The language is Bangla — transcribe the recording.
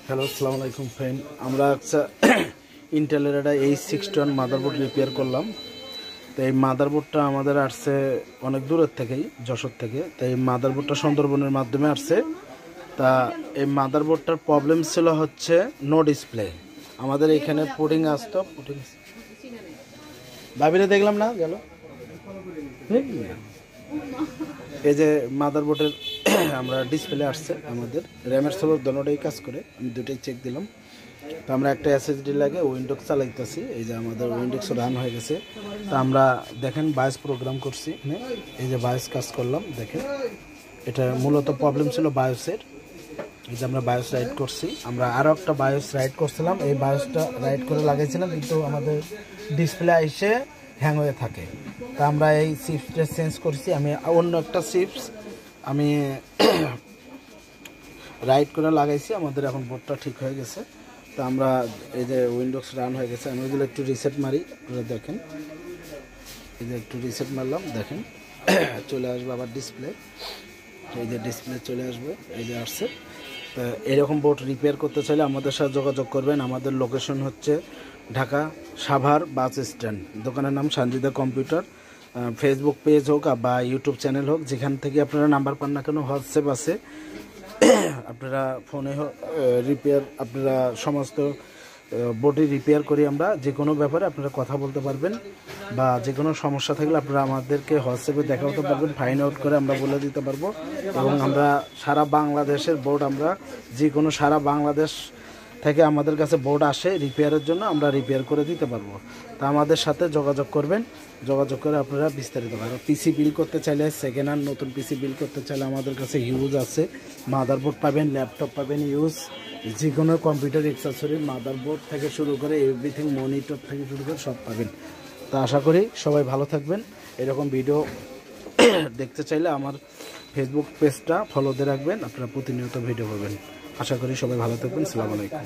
হ্যালো, আসসালামু আলাইকুম ফ্রেন্ড। আমরা একটা ইন্টেলের একটা H61 মাদারবোর্ড রিপেয়ার করলাম। তো এই মাদারবোর্ডটা আমাদের আসছে অনেক দূরের থেকেই, যশোর থেকে। তো এই মাদারবোর্ডটা সুন্দরবনের মাধ্যমে আসছে। তা এই মাদারবোর্ডটার প্রবলেম ছিল হচ্ছে নো ডিসপ্লে। আমাদের এখানে পুটিং আসতো, পুটিং ভাবিরে দেখলাম না গেল। এই যে মাদারবোর্ডের আমরা ডিসপ্লে আসছে, আমাদের র্যামের সোলার দোনোটাই কাজ করে, আমি দুটোই চেক দিলাম। তো আমরা একটা SSD লাগে উইন্ডোজ চালাইতেছি। এই যে আমাদের উইন্ডোজ রান হয়ে গেছে। তো আমরা দেখেন বায়োস প্রোগ্রাম করছি, এই যে বায়োস কাজ করলাম। দেখেন এটা মূলত প্রবলেম ছিল বায়োসের। এই যে আমরা বায়োস রাইট করছি, আমরা আরও একটা বায়োস রাইট করছিলাম। এই বায়োসটা রাইট করে লাগাইছিলাম, কিন্তু আমাদের ডিসপ্লে এসে হ্যাং হয়ে থাকে। তা আমরা এই চিপসটা চেঞ্জ করছি। আমি অন্য একটা চিপস আমি রাইট করে লাগাইছি, আমাদের এখন বোর্ডটা ঠিক হয়ে গেছে। তো আমরা এই যে উইন্ডোজ রান হয়ে গেছে, আমি এগুলো একটু রিসেট মারি, আপনারা দেখেন। এই যে একটু রিসেট মারলাম, দেখেন চলে আসবে আবার ডিসপ্লে। এই যে ডিসপ্লে চলে আসবে, এই যে আসছে। তো এরকম বোর্ড রিপেয়ার করতে চাইলে আমাদের সাথে যোগাযোগ করবেন। আমাদের লোকেশন হচ্ছে ঢাকা সাভার বাস স্ট্যান্ড। দোকানের নাম সঞ্জিদা কম্পিউটার। ফেসবুক পেজ হোক বা ইউটিউব চ্যানেল হোক, যেখান থেকে আপনারা নাম্বার পান না কেন, হোয়াটসঅ্যাপ আছে। আপনারা ফোনে রিপেয়ার, আপনারা সমস্ত বোর্ডে রিপেয়ার করি আমরা। যে কোনো ব্যাপারে আপনারা কথা বলতে পারবেন, বা যে কোনো সমস্যা থাকলে আপনারা আমাদেরকে হোয়াটসঅ্যাপে দেখা হতে পারবেন, ফাইন্ড আউট করে আমরা বলে দিতে পারবো। এবং আমরা সারা বাংলাদেশের বোর্ড, আমরা যে কোনো সারা বাংলাদেশ থেকে আমাদের কাছে বোর্ড আসে রিপেয়ারের জন্য, আমরা রিপেয়ার করে দিতে পারবো। তা আমাদের সাথে যোগাযোগ করবেন, যোগাযোগ করে আপনারা বিস্তারিত পাবেন। পিসি বিল করতে চাইলে, সেকেন্ড হ্যান্ড নতুন পিসি বিল করতে চাইলে আমাদের কাছে ইউজ আছে। মাদারবোর্ড পাবেন, ল্যাপটপ পাবেন ইউজ, যে কোনো কম্পিউটার অ্যাক্সেসরি, মাদারবোর্ড থেকে শুরু করে এভরিথিং, মনিটর থেকে শুরু করে সব পাবেন। তা আশা করি সবাই ভালো থাকবেন। এরকম ভিডিও দেখতে চাইলে আমার ফেসবুক পেজটা ফলোতে রাখবেন, আপনারা প্রতিনিয়ত ভিডিও পাবেন। আশা করি সবাই ভালো থাকবেন। আসসালামু আলাইকুম।